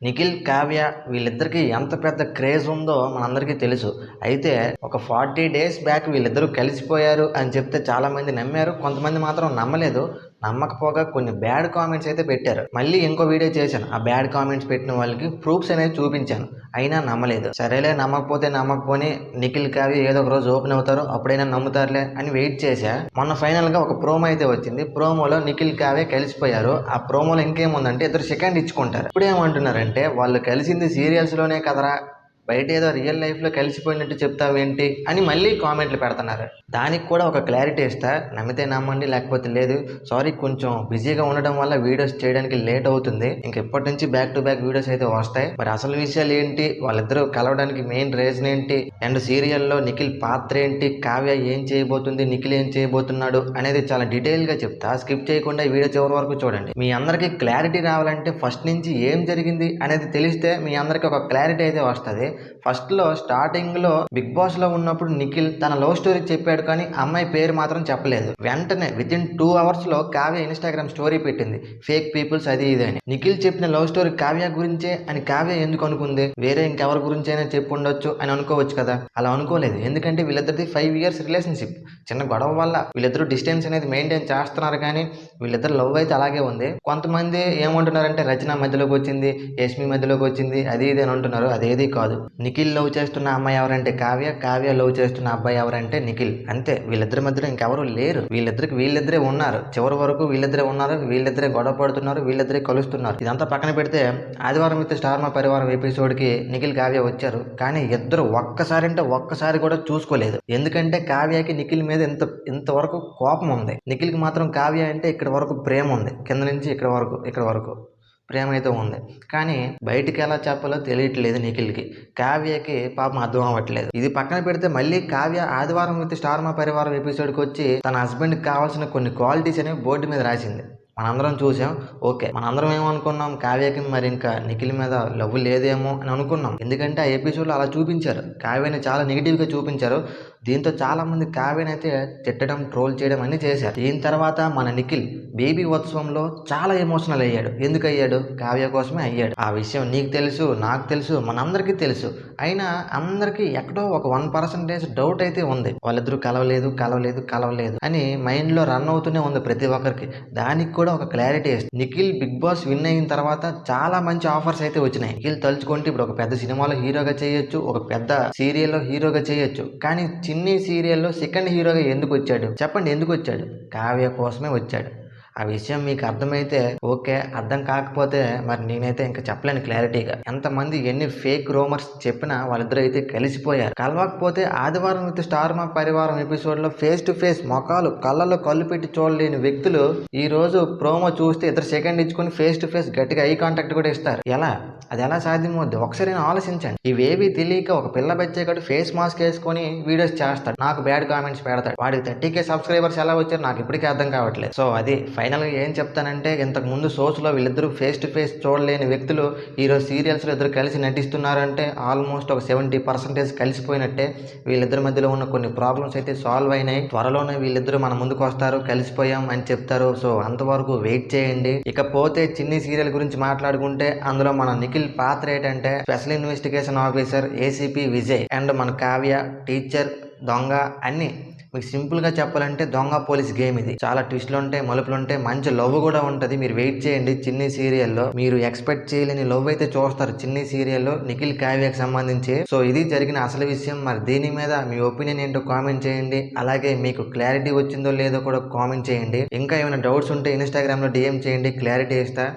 నిఖిల్, కావ్య వీళ్ళిద్దరికీ ఎంత పెద్ద క్రేజ్ ఉందో మనందరికీ తెలుసు. అయితే ఒక 40 డేస్ బ్యాక్ వీళ్ళిద్దరూ కలిసిపోయారు అని చెప్తే చాలామంది నమ్మారు. కొంతమంది మాత్రం నమ్మలేదు. నమ్మకపోగా కొన్ని బ్యాడ్ కామెంట్స్ అయితే పెట్టారు. మళ్ళీ ఇంకో వీడియో చేశాను. ఆ బ్యాడ్ కామెంట్స్ పెట్టిన వాళ్ళకి ప్రూఫ్స్ అనేది చూపించాను. అయినా నమ్మలేదు. సరేలే, నమ్మకపోతే నమ్మకపోని నిఖిల్, కావ్య ఏదో ఒక రోజు ఓపెన్ అవుతారు, అప్పుడైనా నమ్ముతారులే అని వెయిట్ చేశా. మొన్న ఫైనల్గా ఒక ప్రోమో అయితే వచ్చింది. ప్రోమోలో నిఖిల్, కావ్య కలిసిపోయారు. ఆ ప్రోమోలో ఇంకేముందంటే ఇద్దరు సెకండ్ ఇచ్చుకుంటారు. ఇప్పుడు ఏమంటున్నారంటే వాళ్ళు కలిసింది సీరియల్స్లోనే కదరా, బయట ఏదో రియల్ లైఫ్లో కలిసిపోయినట్టు చెప్తావేంటి అని మళ్ళీ కామెంట్లు పెడుతున్నారు. దానికి కూడా ఒక క్లారిటీ ఇస్తా, నమ్మితే నమ్మండి, లేకపోతే లేదు. సారీ, కొంచెం బిజీగా ఉండడం వల్ల వీడియోస్ చేయడానికి లేట్ అవుతుంది. ఇంక ఇప్పటి నుంచి బ్యాక్ టు బ్యాక్ వీడియోస్ అయితే వస్తాయి. మరి అసలు విషయాలు ఏంటి, వాళ్ళిద్దరూ కలవడానికి మెయిన్ రీజన్ ఏంటి, అండ్ సీరియల్లో నిఖిల్ పాత్ర ఏంటి, కావ్య ఏం చేయబోతుంది, నిఖిల్ ఏం చేయబోతున్నాడు అనేది చాలా డీటెయిల్గా చెప్తా. స్కిప్ చేయకుండా ఈ వీడియో చివరి వరకు చూడండి. మీ అందరికీ క్లారిటీ రావాలంటే ఫస్ట్ నుంచి ఏం జరిగింది అనేది తెలిస్తే మీ అందరికీ ఒక క్లారిటీ అయితే వస్తుంది. ఫస్ట్లో స్టార్టింగ్లో బిగ్ బాస్లో ఉన్నప్పుడు నిఖిల్ తన లవ్ స్టోరీ చెప్పాడు, కానీ అమ్మాయి పేరు మాత్రం చెప్పలేదు. వెంటనే వితిన్ 2 అవర్స్లో కావ్య ఇన్స్టాగ్రామ్ స్టోరీ పెట్టింది, ఫేక్ పీపుల్స్ అది ఇది అని. నిఖిల్ చెప్పిన లవ్ స్టోరీ కావ్య గురించే అని కావ్య ఎందుకు అనుకుంది? వేరే ఇంకెవరి గురించైనా చెప్పు ఉండొచ్చు అని అనుకోవచ్చు కదా. అలా అనుకోలేదు. ఎందుకంటే వీళ్ళిద్దరిది 5 years రిలేషన్షిప్. చిన్న గొడవ వల్ల వీళ్ళిద్దరూ డిస్టెన్స్ అనేది మెయింటైన్ చేస్తున్నారు, కానీ వీళ్ళిద్దరు లవ్ అయితే అలాగే ఉంది. కొంతమంది ఏమంటున్నారంటే రచన మధ్యలోకి వచ్చింది, యష్మి మధ్యలోకి వచ్చింది, అది ఇది అని అంటున్నారు. అదేది కాదు. నిఖిల్ లవ్ చేస్తున్న అమ్మాయి ఎవరంటే కావ్య, కావ్య లవ్ చేస్తున్న అబ్బాయి ఎవరంటే నిఖిల్. అంతే, వీళ్ళిద్దరి మధ్యలో ఇంకెవరు లేరు. వీళ్ళిద్దరే ఉన్నారు. చివరి వరకు వీళ్ళిద్దరే ఉన్నారు. వీళ్ళిద్దరే గొడవ పడుతున్నారు, వీళ్ళిద్దరే కలుస్తున్నారు. ఇదంతా పక్కన పెడితే ఆదివారం విత్ స్టార్ మా పరివారం ఎపిసోడ్కి నిఖిల్, కావ్య వచ్చారు. కానీ ఇద్దరు ఒక్కసారి అంటే ఒక్కసారి కూడా చూసుకోలేదు. ఎందుకంటే కావ్యకి నిఖిల్ మీద ఇంతవరకు కోపం ఉంది. నిఖిల్కి మాత్రం కావ్య అంటే ఇక్కడ వరకు ప్రేమ ఉంది. కింద నుంచి ఇక్కడ వరకు ప్రేమ అయితే ఉంది. కానీ బయటికి ఎలా చెప్పాలో తెలియట్లేదు నిఖిల్కి. కావ్యకి పాపం అర్థం అవ్వట్లేదు. ఇది పక్కన పెడితే మళ్ళీ కావ్య ఆదివారం విత్ స్టార్ మా పరివారం ఎపిసోడ్కి వచ్చి తన హస్బెండ్కి కావాల్సిన కొన్ని క్వాలిటీస్ అనేవి బోర్డు మీద రాసింది. మనందరం చూసాం. ఓకే, మనందరం ఏమనుకున్నాం, కావ్యకి మరి ఇంకా నిఖిల్ మీద లవ్ లేదేమో అని అనుకున్నాం. ఎందుకంటే ఆ ఎపిసోడ్లో అలా చూపించారు, కావ్యని చాలా నెగిటివ్గా చూపించారు. దీంతో చాలామంది కావ్యని అయితే తిట్టడం, ట్రోల్ చేయడం అన్నీ చేశారు. దీని తర్వాత మన నిఖిల్ బేబీ ఉత్సవంలో చాలా ఎమోషనల్ అయ్యాడు. ఎందుకు అయ్యాడు? కావ్య కోసమే అయ్యాడు. ఆ విషయం నీకు తెలుసు, నాకు తెలుసు, మనందరికీ తెలుసు. అయినా అందరికీ ఎక్కడో ఒక 1% డౌట్ అయితే ఉంది. వాళ్ళిద్దరూ కలవలేదు అని మైండ్లో రన్ అవుతూనే ఉంది ప్రతి ఒక్కరికి. దానికి కూడా ఒక క్లారిటీ ఇస్తుంది. నిఖిల్ బిగ్ బాస్ విన్ అయిన తర్వాత చాలా మంచి ఆఫర్స్ అయితే వచ్చినాయి. నిఖిల్ తలుచుకుంటే ఇప్పుడు ఒక పెద్ద సినిమాలో హీరోగా చేయొచ్చు, ఒక పెద్ద సీరియల్లో హీరోగా చేయొచ్చు. కానీ చిన్ని సీరియల్లో సెకండ్ హీరోగా ఎందుకు వచ్చాడు చెప్పండి? ఎందుకు వచ్చాడు? కావ్య కోసమే వచ్చాడు. ఆ విషయం మీకు అర్థమైతే ఓకే, అర్థం కాకపోతే మరి నేనైతే ఇంకా చెప్పలేను క్లారిటీగా. ఎంతమంది ఎన్ని ఫేక్ రూమర్స్ చెప్పినా వాళ్ళిద్దరూ అయితే కలిసిపోయారు. కలవకపోతే ఆదివారం విత్ స్టార్ మా పరివారం ఎపిసోడ్లో ఫేస్ టు ఫేస్ మొఖాలు కళ్ళలో కళ్ళు పెట్టి చూడలేని వ్యక్తులు ఈ రోజు ప్రోమో చూస్తే ఇద్దరు సెకండ్ ఇచ్చుకొని ఫేస్ టు ఫేస్ గట్టిగా ఐ కాంటాక్ట్ కూడా ఇస్తారు. అది ఎలా సాధ్యమవుద్ది? ఒకసారి ఆలోచించండి. ఇవేవి తెలియక ఒక పిల్ల బచ్చేకట్టు ఫేస్ మాస్క్ వేసుకొని వీడియోస్ చేస్తాడు, నాకు బ్యాడ్ కామెంట్స్ పెడతాడు. వాడికి 30K సబ్స్క్రైబర్స్ ఎలా వచ్చారు నాకు ఇప్పటికీ అర్థం కావట్లేదు. సో అది ఫైనల్గా ఏం చెప్తానంటే, ఇంతకు ముందు షోస్లో వీళ్ళిద్దరూ ఫేస్ టు ఫేస్ చూడలేని వ్యక్తులు ఈరోజు సీరియల్స్లో ఇద్దరు కలిసి నటిస్తున్నారంటే ఆల్మోస్ట్ ఒక 70% కలిసిపోయినట్టే. వీళ్ళిద్దరి మధ్యలో ఉన్న కొన్ని ప్రాబ్లమ్స్ అయితే సాల్వ్ అయినాయి. త్వరలోనే వీళ్ళిద్దరూ మన ముందుకు వస్తారు, కలిసిపోయాం అని చెప్తారు. సో అంతవరకు వెయిట్ చేయండి. ఇకపోతే చిన్ని సీరియల్ గురించి మాట్లాడుకుంటే అందులో మన నిఖిల్ పాత్ర ఏంటంటే special investigation officer ACP Vijay, and మన కావ్య టీచర్, దొంగ అన్ని. మీకు సింపుల్గా చెప్పాలంటే దొంగ పోలీస్ గేమ్ ఇది. చాలా ట్విస్ట్లు ఉంటాయి, మలుపులు ఉంటాయి, మంచి లవ్ కూడా ఉంటుంది. మీరు వెయిట్ చేయండి. చిన్ని సీరియల్లో మీరు ఎక్స్పెక్ట్ చేయలేని లవ్ అయితే చూస్తారు చిన్ని సీరియల్లో నిఖిల్, కావ్యకి సంబంధించి. సో ఇది జరిగిన అసలు విషయం. మరి దీని మీద మీ ఒపీనియన్ ఏంటో కామెంట్ చేయండి. అలాగే మీకు క్లారిటీ వచ్చిందో లేదో కూడా కామెంట్ చేయండి. ఇంకా ఏమైనా డౌట్స్ ఉంటే ఇన్స్టాగ్రామ్లో DM చేయండి, క్లారిటీ ఇస్తా.